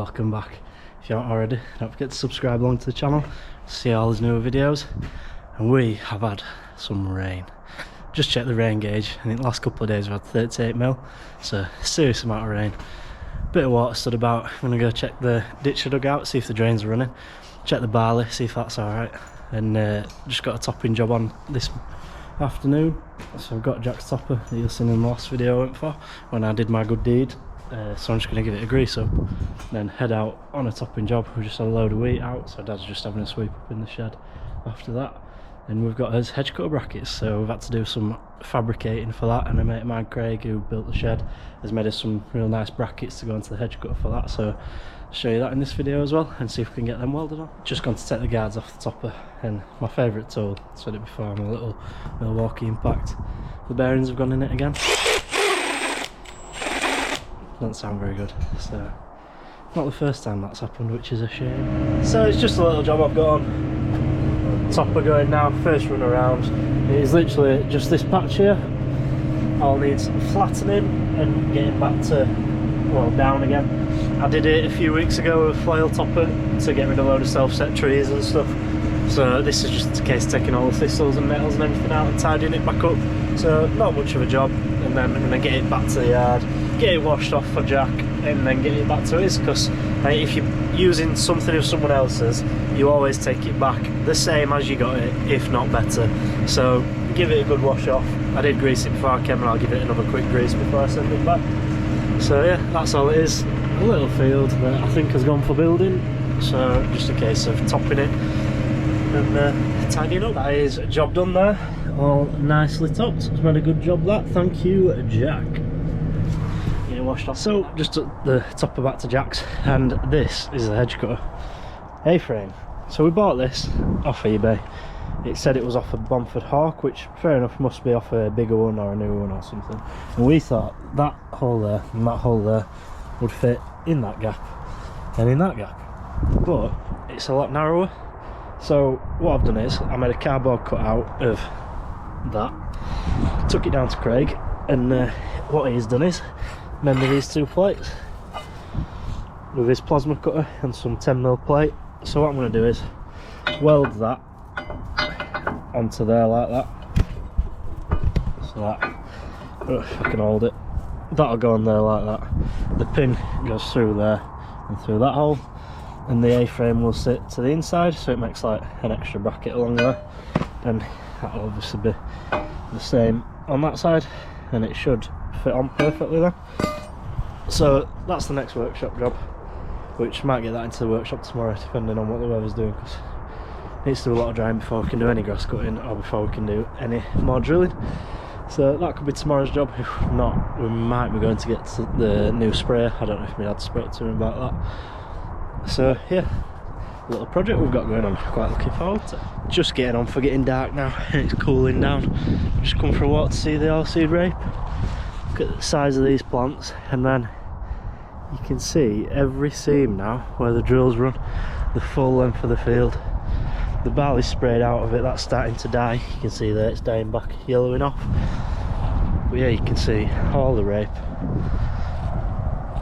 welcome back. If you aren't already, don't forget to subscribe along to the channel, see all his newer videos. And we have had some rain. Just checked the rain gauge, and in the last couple of days we've had 38 mil, so serious amount of rain. Bit of water stood about. I'm gonna go check the ditch I dug out, see if the drains are running, check the barley, see if that's alright, and just got a topping job on this afternoon. So I've got Jack's topper that you'll see in the last video I went for when I did my good deed. So I'm just going to give it a grease up, then head out on a topping job. We just had a load of wheat out, so Dad's just having a sweep up in the shed after that. And we've got his hedge cutter brackets, so we've had to do some fabricating for that, and a mate of mine, Craig, who built the shed, has made us some real nice brackets to go into the hedge cutter for that, so I'll show you that in this video as well and see if we can get them welded on. Just gone to take the guards off the topper, and my favourite tool, I've said it before, my little Milwaukee Impact. The bearings have gone in it again. Doesn't sound very good, so not the first time that's happened, which is a shame. So it's just a little job I've got on. Topper going now, first run around. It is literally just this patch here. I'll need some flattening and getting back to, well, down again. I did it a few weeks ago with a flail topper to get rid of a load of self-set trees and stuff. So this is just a case of taking all the thistles and nettles and everything out and tidying it back up. So not much of a job, and then I'm going to get it back to the yard, get it washed off for Jack, and then get it back to his, because if you're using something of someone else's, you always take it back the same as you got it, if not better. So give it a good wash off. I did grease it before I came, and I'll give it another quick grease before I send it back. So yeah, that's all it is. A little field that I think has gone for building, so just a case of topping it and tidying up. That is a job done there, all nicely topped. It's made a good job that, thank you Jack. Get it washed off. So just took the topper back to Jack's, and this is the hedge cutter A-frame. So we bought this off eBay. It said it was off a BOMFORD Hawk, which fair enough, must be off a bigger one or a newer one or something. And we thought that hole there and that hole there would fit in that gap and in that gap, but it's a lot narrower. So what I've done is I made a cardboard cutout of that, took it down to Craig, and what he's done is mended these two plates with his plasma cutter and some 10mm plate. So what I'm going to do is weld that onto there like that, so that, if I can hold it, that'll go on there like that. The pin goes through there and through that hole, and the A-frame will sit to the inside, so it makes like an extra bracket along there, and that'll obviously be the same on that side, and it should fit on perfectly then. So that's the next workshop job, which might get that into the workshop tomorrow depending on what the weather's doing, because it needs to do a lot of drying before we can do any grass cutting or before we can do any more drilling. So that could be tomorrow's job. If not, we might be going to get to the new sprayer. I don't know if my dad spoke to him about that. So yeah, a little project we've got going on, quite looking forward to. Just getting on for getting dark now, and it's cooling down. Just come for a walk to see the oilseed rape. Look at the size of these plants, and then you can see every seam now where the drills run, the full length of the field. The barley's sprayed out of it, that's starting to die. You can see there it's dying back, yellowing off. But yeah, you can see all the rape.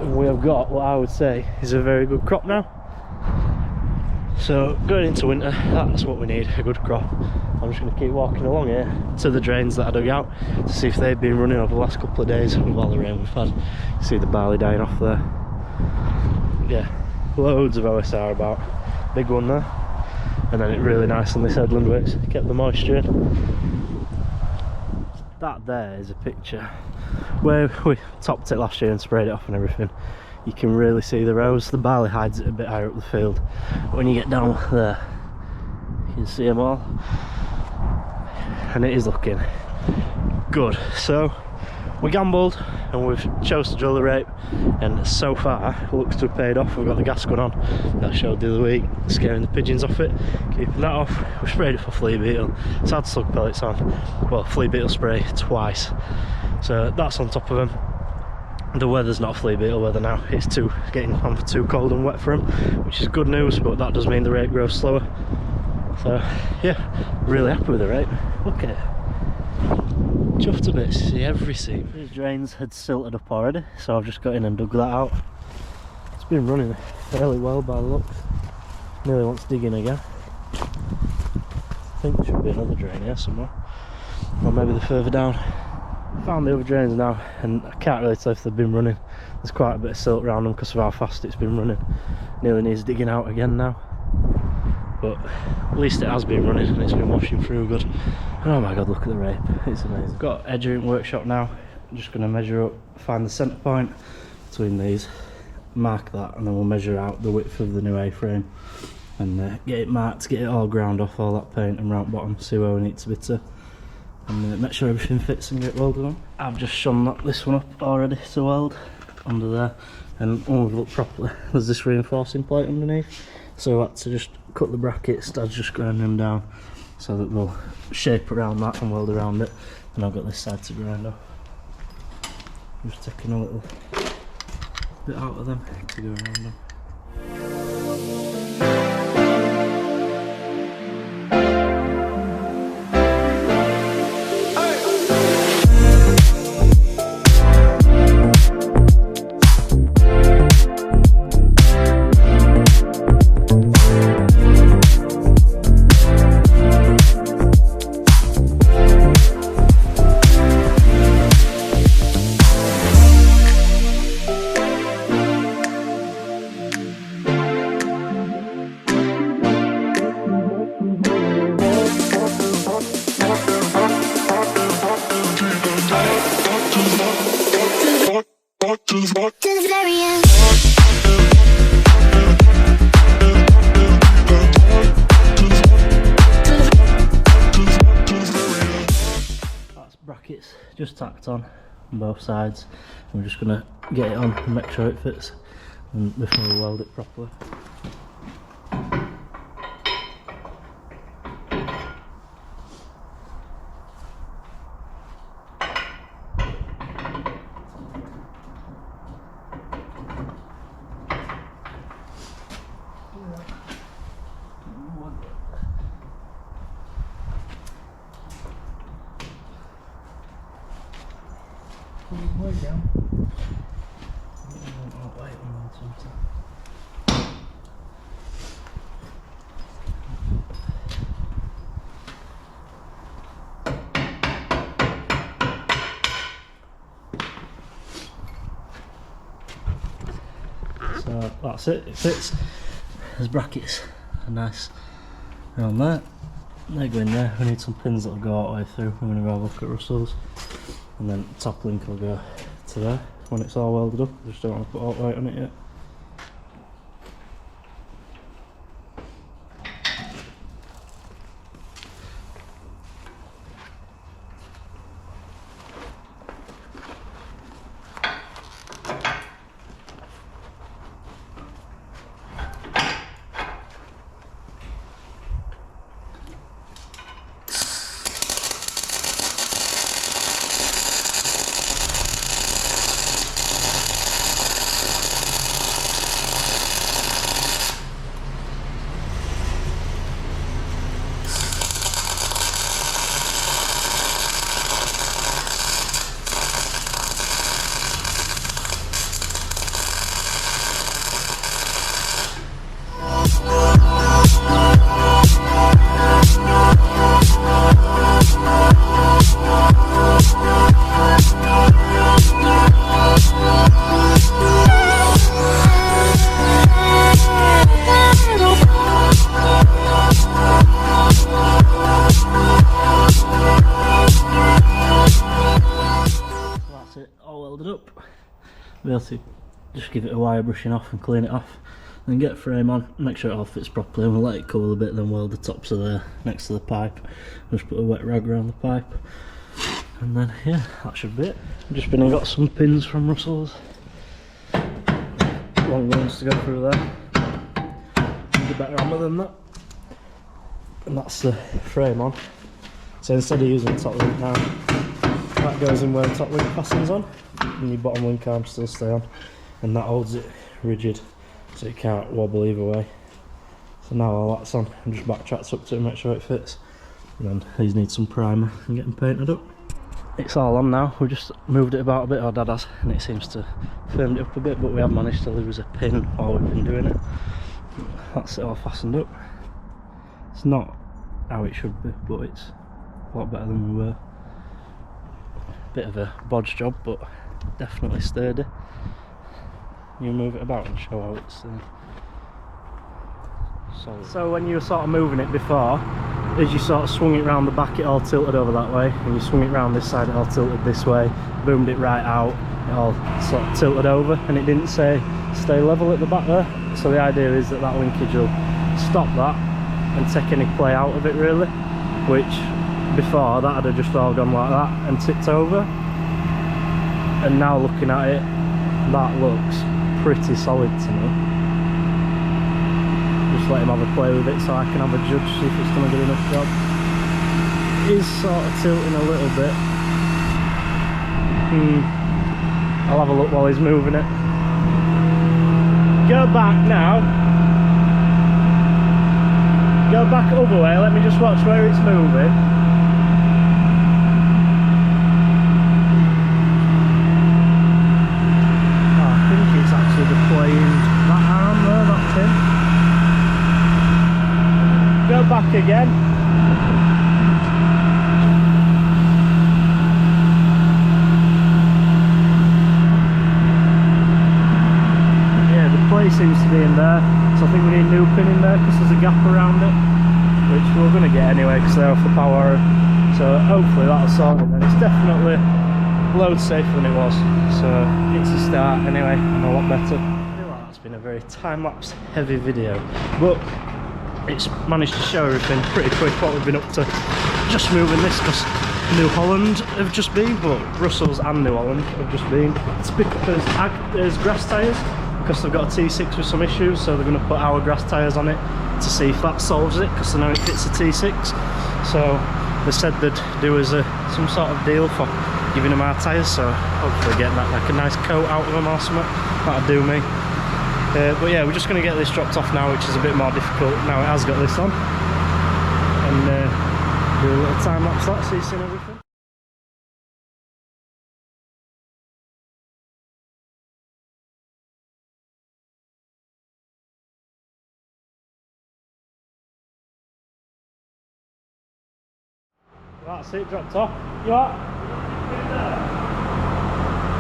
And we have got what I would say is a very good crop now. So going into winter, that's what we need, a good crop. I'm just going to keep walking along here to the drains that I dug out to see if they've been running over the last couple of days with all the rain we've had. You see the barley dying off there. Yeah, loads of OSR about. Big one there. And then it really nice on this headland where it's kept the moisture in. That there is a picture where we topped it last year and sprayed it off and everything. You can really see the rows. The barley hides it a bit higher up the field. But when you get down there, you can see them all. And it is looking good. So we gambled and we've chose to drill the rape, and so far it looks to have paid off. We've got the gas going on that I showed the other week, scaring the pigeons off it, keeping that off. We sprayed it for flea beetle, it's had slug pellets on, well, flea beetle spray twice, so that's on top of them. The weather's not flea beetle weather now, it's getting on for too cold and wet for them, which is good news, but that does mean the rape grows slower. So yeah, really happy with the rape. Look at it, chuffed a bit, see every seam. These drains had silted up already, so I've just got in and dug that out. It's been running fairly well by the looks. Nearly wants digging again. I think there should be another drain here somewhere, or maybe they're further down. Found the other drains now, and I can't really tell if they've been running. There's quite a bit of silt around them because of how fast it's been running. Nearly needs digging out again now, but at least it has been running and it's been washing through good. And oh my god, look at the rape, it's amazing. Got edging workshop now. I'm just going to measure up, find the centre point between these, mark that, and then we'll measure out the width of the new A-frame and get it marked, get it all ground off, all that paint and round bottom, see where we need to be to, and make sure everything fits and get welded on. I've just shone this one up already to weld under there, and when we've looked properly, there's this reinforcing plate underneath, so I had to just cut the brackets. Dad's just grinding them down so that they'll shape around that and weld around it, and I've got this side to grind off. Just taking a little bit out of them to go around them. That's brackets just tacked on both sides. I'm just going to get it on and make sure it fits, and before we weld it properly. So that's it, it fits. There's brackets, nice around there. They go in there. We need some pins that'll go all the way through. I'm going to go have a look at Russell's, and then the top link will go to there when it's all welded up. I just don't want to put all white on it yet. Be able to just give it a wire brushing off and clean it off, then get a frame on, make sure it all fits properly, and we'll let it cool a bit, then weld the tops of there next to the pipe. Just put a wet rag around the pipe, and then yeah, that should be it. I've just been and got some pins from Russell's, long ones to go through there. Need a better hammer than that, and that's the frame on. So instead of using top link now, that goes in where the top link fastens on, and your bottom link arms still stay on, and that holds it rigid so it can't wobble either way. So now all that's on, and just backtracks up to it and make sure it fits, and then these need some primer and get them painted up. it's all on now. We've just moved it about a bit, or Dad has, and it seems to firmed it up a bit, but we have managed to lose a pin while we've been doing it. That's it all fastened up. It's not how it should be, but it's a lot better than we were. Bit of a bodge job, but definitely sturdy. You move it about and show how it's solid. So when you were sort of moving it before, as you sort of swung it round the back, it all tilted over that way, and you swung it round this side, it all tilted this way, boomed it right out, it all sort of tilted over, and it didn't say stay level at the back there. So the idea is that that linkage will stop that and take any play out of it really, which before that had just all gone like that and tipped over. And now looking at it, that looks pretty solid to me. Just let him have a play with it so I can have a judge, see if it's done a good enough job. It is sort of tilting a little bit. I'll have a look while he's moving it. Go back now. Go back other way, let me just watch where it's moving. Oh, I think it's actually deploying that arm there, that pin. Go back again. Yeah, the play seems to be in there, so I think we need a new pin in there because there's a gap around it, which we're going to get anyway because they're off the power. So hopefully that'll sort it then. It's definitely loads safer than it was, so it's a start anyway, and a lot better. It's been a very time-lapse heavy video, but it's managed to show everything pretty quick what we've been up to. Just moving this because New Holland have just been, but Brussels and New Holland have just been. It's because there's grass tyres, because they've got a T6 with some issues, so they're going to put our grass tyres on it to see if that solves it, because they know it fits a T6. So they said they'd do us some sort of deal for giving them our tyres, so hopefully getting that like a nice coat out of them or something. That'd do me. But yeah, we're just going to get this dropped off now, which is a bit more difficult now it has got this on, and do a little time lapse that so you've seen everything. That's it, dropped off. You what?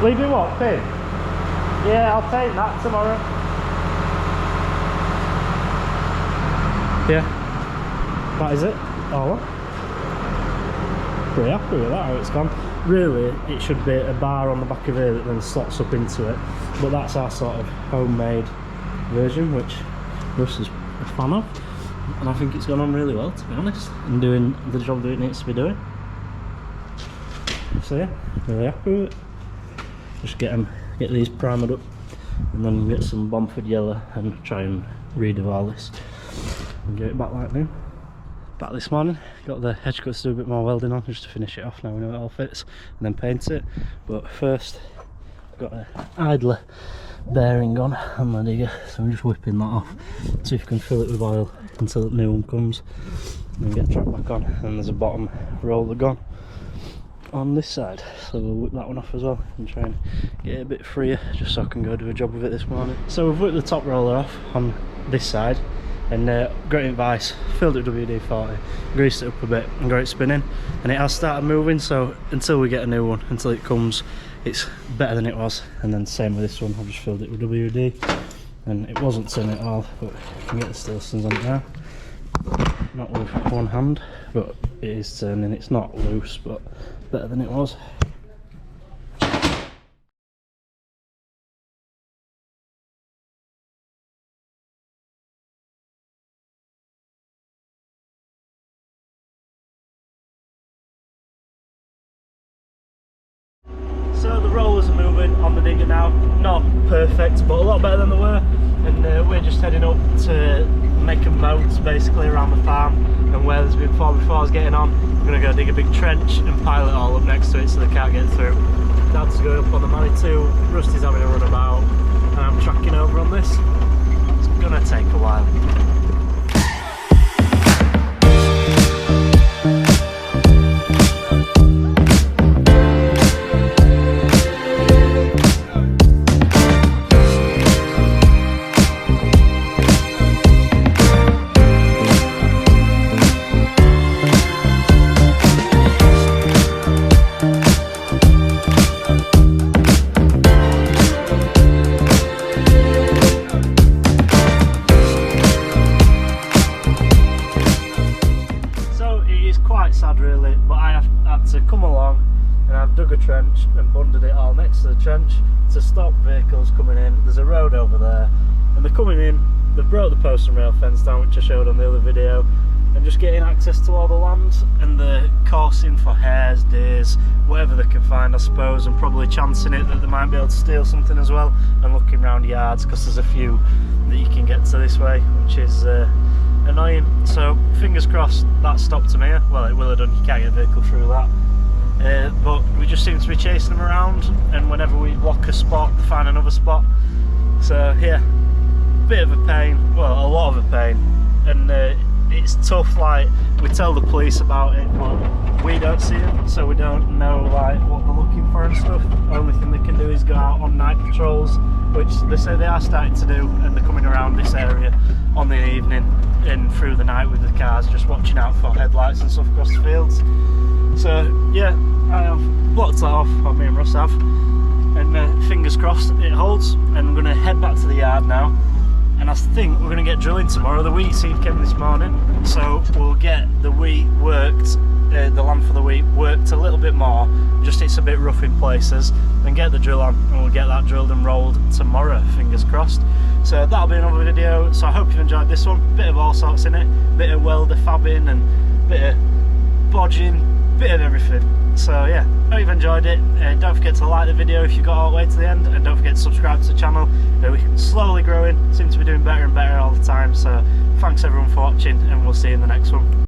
Leaving what? Pin? Yeah, I'll take that tomorrow. Yeah. That is it. Oh, pretty happy with that, how it's gone. Really, it should be a bar on the back of here that then slots up into it. But that's our sort of homemade version, which Russ is a fan of. And I think it's gone on really well, to be honest, and doing the job that it needs to be doing. So yeah, really happy with it. Just get these primed up, and then get some BOMFORD yellow and try and redeval this and get it back like new. Back this morning, got the hedge cuts to do a bit more welding on just to finish it off. Now we know it all fits, and then paint it. But first, I've got an idler bearing on my digger, so I'm just whipping that off, see if I can fill it with oil until the new one comes, and then get the track back on. And there's a bottom roller gone on this side, so we'll whip that one off as well and try and get it a bit freer, just so I can go do a job with it this morning. So we've whipped the top roller off on this side, and gradient vise, filled it with WD-40, greased it up a bit and got it spinning, and it has started moving. So until we get a new one, until it comes, it's better than it was. And then same with this one, I've just filled it with WD, and it wasn't turning at all, but you can get the steel stones on it now. Not with one hand, but it is turning. It's not loose, but better than it was. So the rollers are moving on the digger now, not perfect but a lot better than they were, and we're just heading up to make a moat basically around the farm and where there's been before I was getting on. We're going to go dig a big trench and pile it all up next to it so they can't get through. Dad's going up on the Manitou, Rusty's having a run about, and I'm tracking over on this. It's going to take a while. dug a trench and bundled it all next to the trench to stop vehicles coming in. There's a road over there, and they're coming in. They've brought the post and rail fence down, which I showed on the other video, and just getting access to all the land, and they're coursing for hares, deers, whatever they can find, I suppose, and probably chancing it that they might be able to steal something as well, and looking around yards, because there's a few that you can get to this way, which is annoying. So fingers crossed that stopped them here. Well, it will have done, you can't get a vehicle through that, but we just seem to be chasing them around, and whenever we block a spot they find another spot. So yeah, bit of a pain, well, a lot of a pain, and it's tough. Like, we tell the police about it, but we don't see them, so we don't know like what they're looking for and stuff. The only thing they can do is go out on night patrols, which they say they are starting to do, and they're coming around this area on the evening and through the night with the cars, just watching out for headlights and stuff across the fields. So yeah, I have blocked that off, or me and Russ have, and fingers crossed it holds. And I'm going to head back to the yard now, and I think we're going to get drilling tomorrow. The wheat seed came this morning, so we'll get the wheat worked, the land for the wheat worked a little bit more, just it's a bit rough in places, then get the drill on and we'll get that drilled and rolled tomorrow, fingers crossed. So that'll be another video. So I hope you've enjoyed this one. Bit of all sorts in it, bit of welder fabbing and bit of bodging, bit of everything. So yeah, hope you've enjoyed it. Don't forget to like the video if you got all the way to the end, and don't forget to subscribe to the channel. We're slowly growing, seem to be doing better and better all the time. So thanks everyone for watching, and we'll see you in the next one.